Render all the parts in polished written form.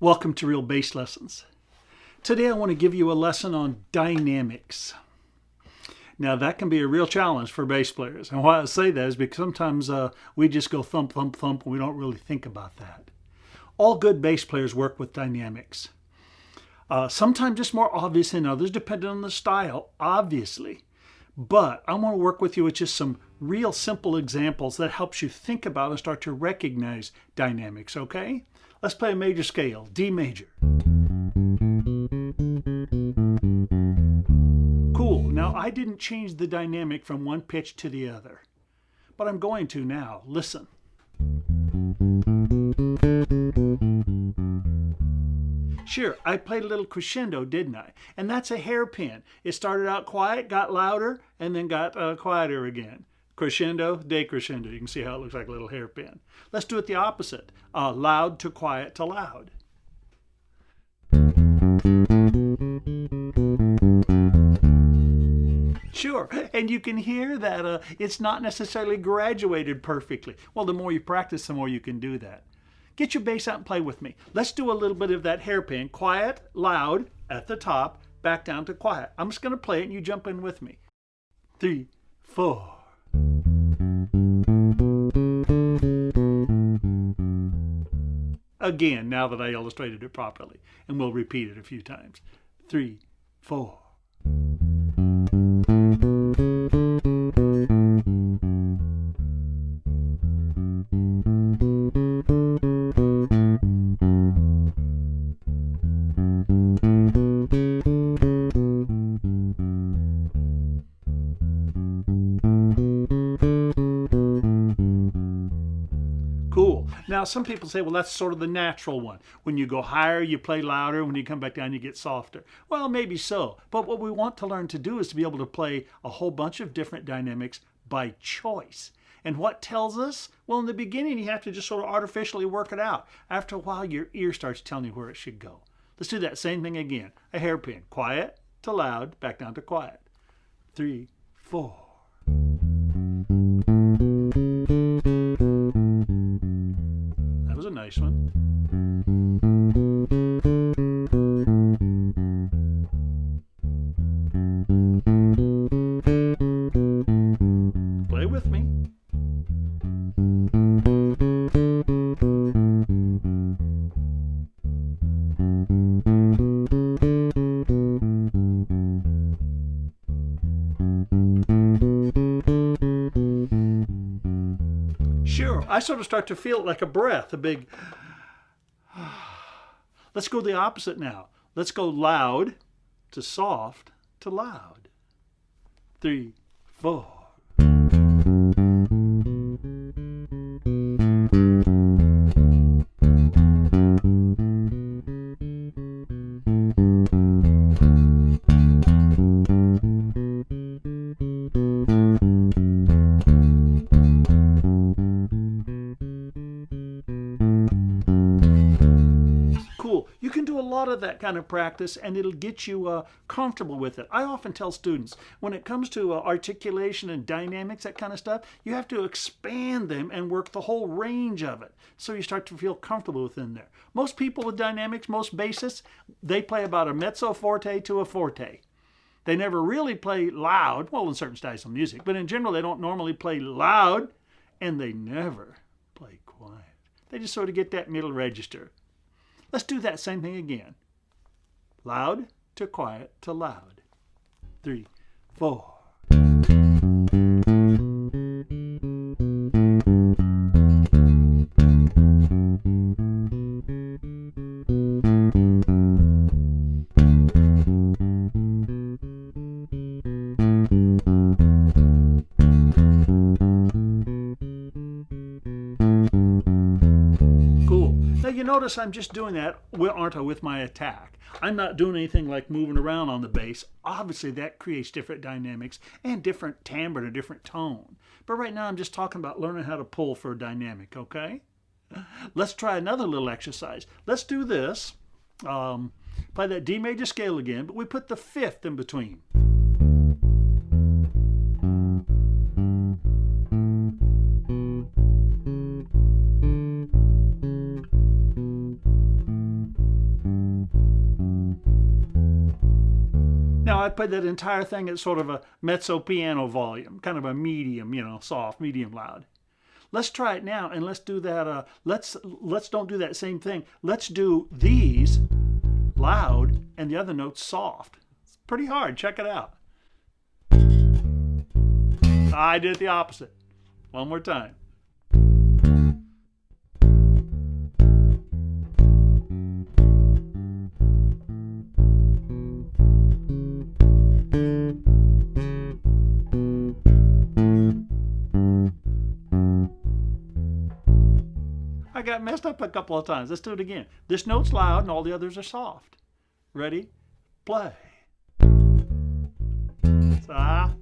Welcome to Real Bass Lessons. Today I want to give you a lesson on dynamics. Now that can be a real challenge for bass players. And why I say that is because sometimes we just go thump, thump, thump and we don't really think about that. All good bass players work with dynamics. Sometimes it's more obvious than others depending on the style, obviously. But I want to work with you with just some real simple examples that helps you think about and start to recognize dynamics, okay? Let's play a major scale, D major. Cool. Now I didn't change the dynamic from one pitch to the other, but I'm going to now. Listen. Sure, I played a little crescendo, didn't I? And that's a hairpin. It started out quiet, got louder, and then got quieter again. Crescendo, decrescendo. You can see how it looks like a little hairpin. Let's do it the opposite. Loud to quiet to loud. Sure, and you can hear that it's not necessarily graduated perfectly. Well, the more you practice, the more you can do that. Get your bass out and play with me. Let's do a little bit of that hairpin. Quiet, loud, at the top, back down to quiet. I'm just going to play it and you jump in with me. 3, 4. Again, now that I illustrated it properly, and we'll repeat it a few times. 3, 4. Cool. Now, some people say, well, that's sort of the natural one. When you go higher, you play louder. When you come back down, you get softer. Well, maybe so. But what we want to learn to do is to be able to play a whole bunch of different dynamics by choice. And what tells us? Well, in the beginning, you have to just sort of artificially work it out. After a while, your ear starts telling you where it should go. Let's do that same thing again. A hairpin. Quiet to loud, back down to quiet. 3, 4. That was a nice one. Play with me. Sure, I sort of start to feel it like a breath, a big... Let's go the opposite now. Let's go loud to soft to loud. 3, 4. Cool. You can do a lot of that kind of practice and it'll get you comfortable with it. I often tell students when it comes to articulation and dynamics, that kind of stuff, you have to expand them and work the whole range of it so you start to feel comfortable within there. Most people with dynamics, most bassists, they play about a mezzo forte to a forte. They never really play loud, well, in certain styles of music, but in general they don't normally play loud and they never play quiet. They just sort of get that middle register. Let's do that same thing again. Loud to quiet to loud. 3, 4. Now you notice I'm just doing that, aren't I, with my attack. I'm not doing anything like moving around on the bass. Obviously that creates different dynamics and different timbre and a different tone. But right now I'm just talking about learning how to pull for a dynamic, okay? Let's try another little exercise. Let's do this. Play that D major scale again, but we put the fifth in between. I'd play that entire thing at sort of a mezzo piano volume, kind of a medium, soft, medium loud. Let's try it now, and let's do that. Let's don't do that same thing. Let's do these loud and the other notes soft. It's pretty hard. Check it out. I did the opposite. One more time. I got messed up a couple of times. Let's do it again. This note's loud and all the others are soft. Ready? Play. Ah.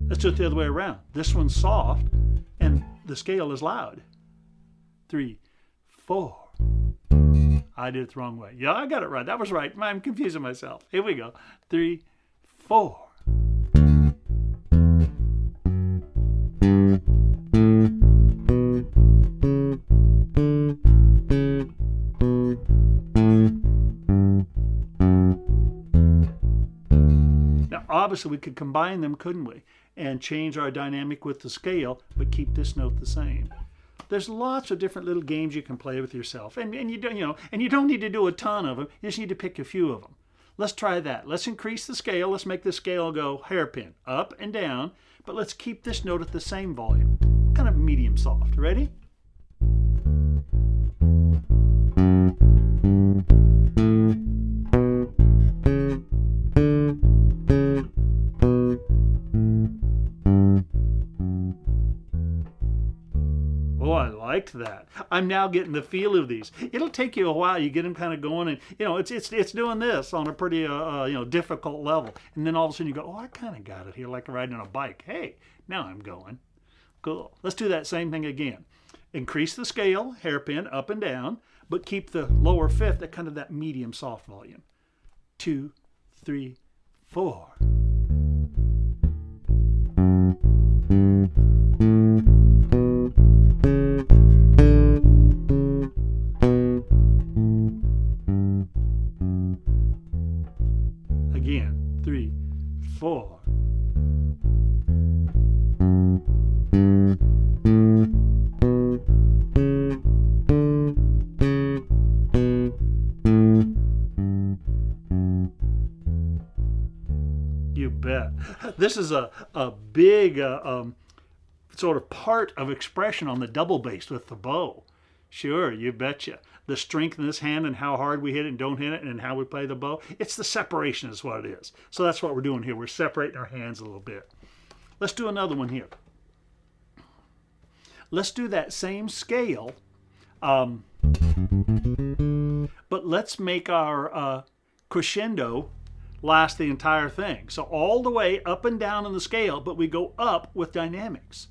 Let's do it the other way around. This one's soft and the scale is loud. 3, 4. I did it the wrong way. Yeah, I got it right. That was right. I'm confusing myself. Here we go. 3, 4. Now, obviously, we could combine them, couldn't we? And change our dynamic with the scale, but keep this note the same. There's lots of different little games you can play with yourself, and you don't need to do a ton of them. You just need to pick a few of them. Let's try that. Let's increase the scale. Let's make the scale go hairpin, up and down, but let's keep this note at the same volume, kind of medium soft. Ready? Oh, I liked that. I'm now getting the feel of these. It'll take you a while. You get them kind of going, and it's doing this on a pretty difficult level, and then all of a sudden you go, oh, I kind of got it here, like riding on a bike. Hey, now I'm going. Cool. Let's do that same thing again. Increase the scale, hairpin, up and down, but keep the lower fifth at kind of that medium soft volume. 2, 3, 4. Again, 3, 4. You bet. This is a big sort of part of expression on the double bass with the bow. Sure, you betcha. The strength in this hand and how hard we hit it and don't hit it and how we play the bow. It's the separation is what it is. So that's what we're doing here. We're separating our hands a little bit. Let's do another one here. Let's do that same scale, but let's make our crescendo last the entire thing. So all the way up and down in the scale, but we go up with dynamics.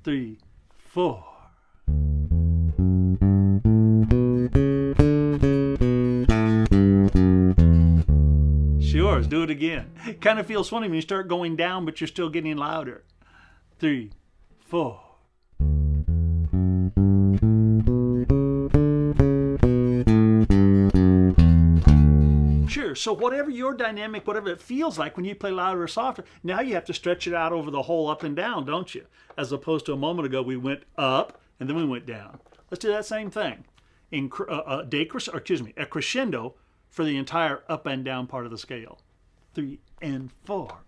3, 4. Sure, let's do it again. It kind of feels funny when you start going down, but you're still getting louder. 3, 4. Sure, so whatever your dynamic, whatever it feels like when you play louder or softer, now you have to stretch it out over the whole up and down, don't you? As opposed to a moment ago, we went up and then we went down. Let's do that same thing. A crescendo for the entire up and down part of the scale. 3 and 4.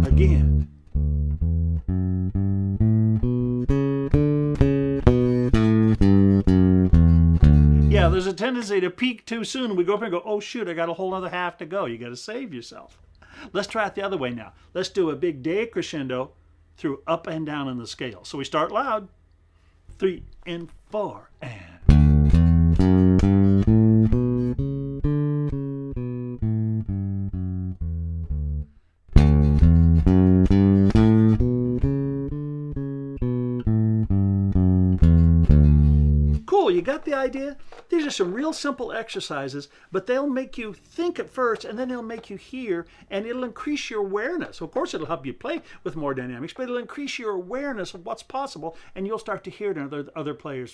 Again. Yeah, there's a tendency to peak too soon and we go up and go, oh shoot, I got a whole other half to go. You got to save yourself. Let's try it the other way now. Let's do a big decrescendo through up and down in the scale. So we start loud. 3 and 4 and. Cool, you got the idea? these are some real simple exercises, but they'll make you think at first, and then they'll make you hear, and it'll increase your awareness. Of course, it'll help you play with more dynamics, but it'll increase your awareness of what's possible, and you'll start to hear it in other players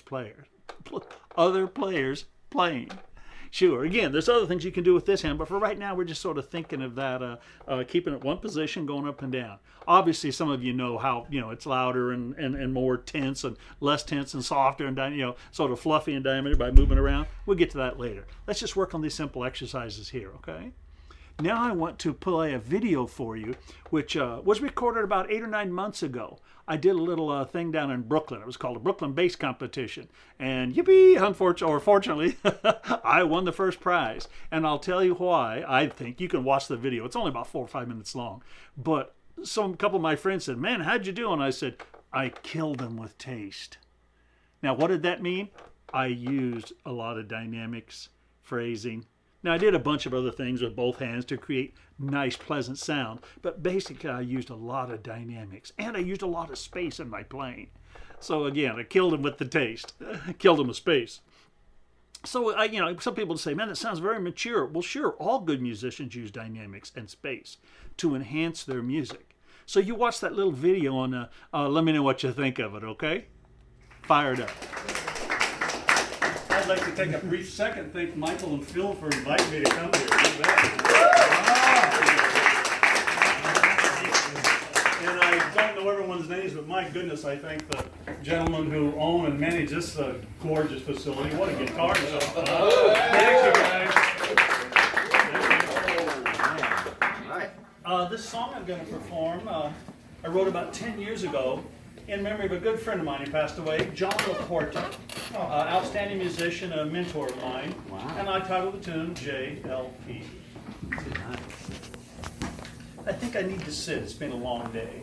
playing. Sure. Again, there's other things you can do with this hand, but for right now, we're just sort of thinking of that, keeping it one position, going up and down. Obviously, some of you know how it's louder and more tense and less tense and softer and sort of fluffy in diameter by moving around. We'll get to that later. Let's just work on these simple exercises here, okay? Now I want to play a video for you, which was recorded about 8 or 9 months ago. I did a little thing down in Brooklyn. It was called a Brooklyn Bass Competition. And yippee, fortunately, I won the first prize. And I'll tell you why. I think you can watch the video. It's only about 4 or 5 minutes long. But a couple of my friends said, "Man, how'd you do?" And I said, "I killed them with taste." Now, what did that mean? I used a lot of dynamics, phrasing. Now, I did a bunch of other things with both hands to create nice, pleasant sound, but basically I used a lot of dynamics, and I used a lot of space in my playing. So again, I killed him with the taste, killed him with space. So, some people say, "Man, that sounds very mature." Well, sure, all good musicians use dynamics and space to enhance their music. So you watch that little video and let me know what you think of it, okay? Fire it up. I'd like to take a brief second and thank Michael and Phil for inviting me to come here. And I don't know everyone's names, but my goodness, I thank the gentlemen who own and manage this gorgeous facility. What a guitar show. Thank you, guys. This song I'm going to perform, I wrote about 10 years ago in memory of a good friend of mine who passed away, John LaPorta, outstanding musician, a mentor of mine. Wow. And I titled the tune JLP. I think I need to sit. It's been a long day.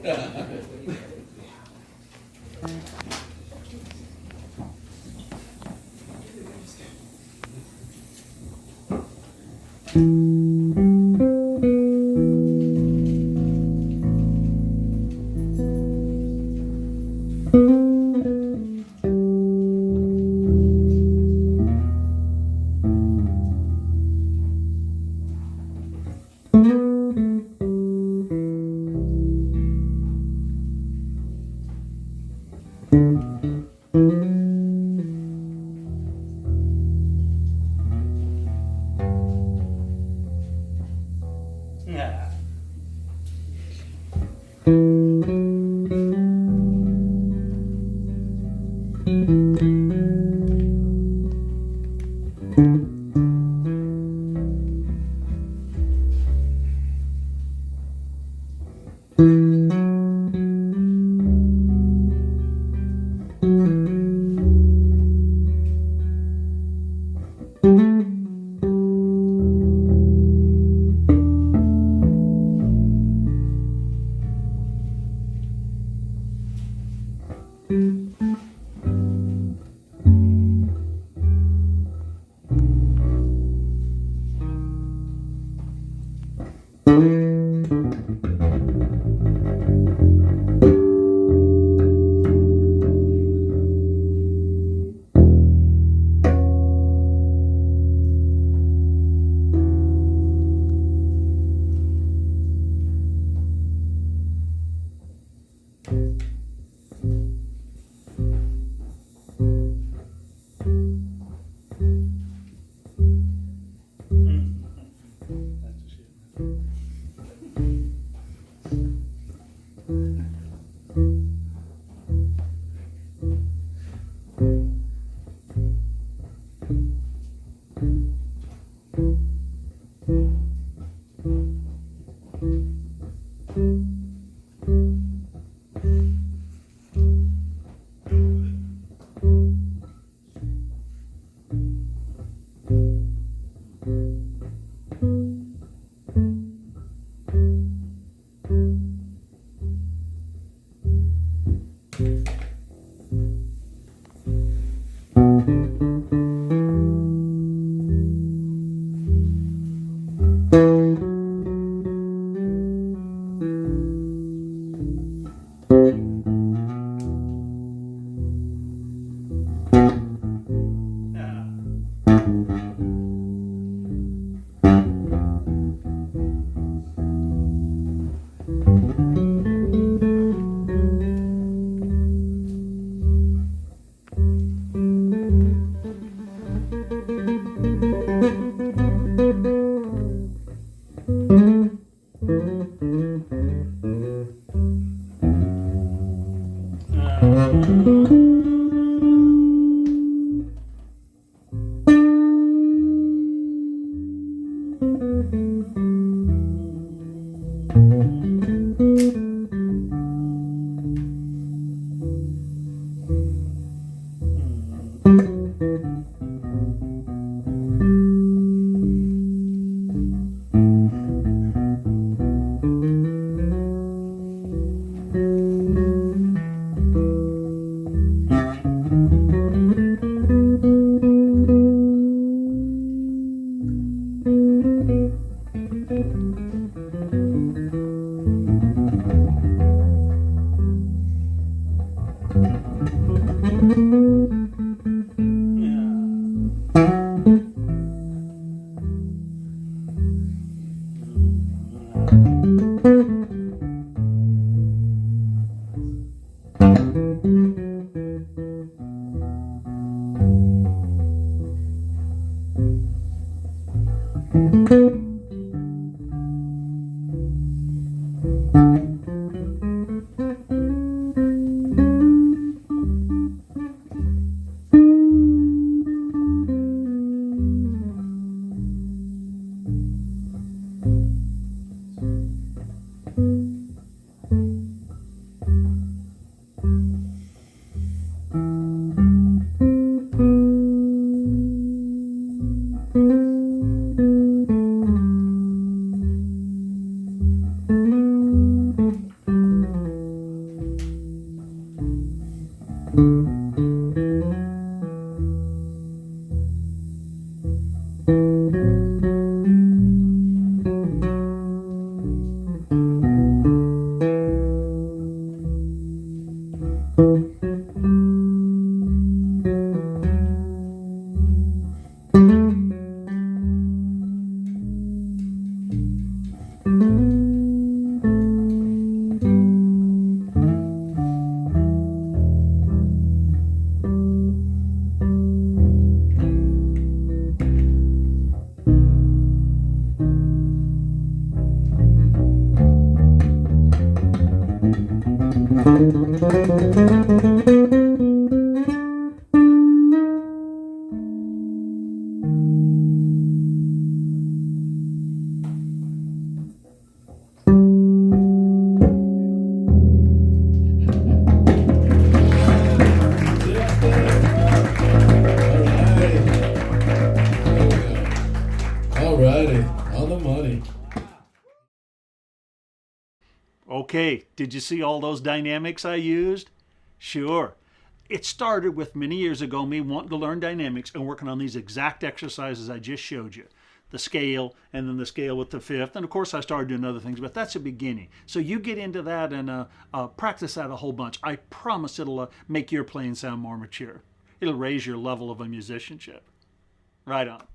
On the money. Okay, did you see all those dynamics I used? Sure. It started with many years ago me wanting to learn dynamics and working on these exact exercises I just showed you. The scale, and then the scale with the fifth, and of course I started doing other things, but that's a beginning. So you get into that and practice that a whole bunch. I promise it'll make your playing sound more mature. It'll raise your level of a musicianship. Right on.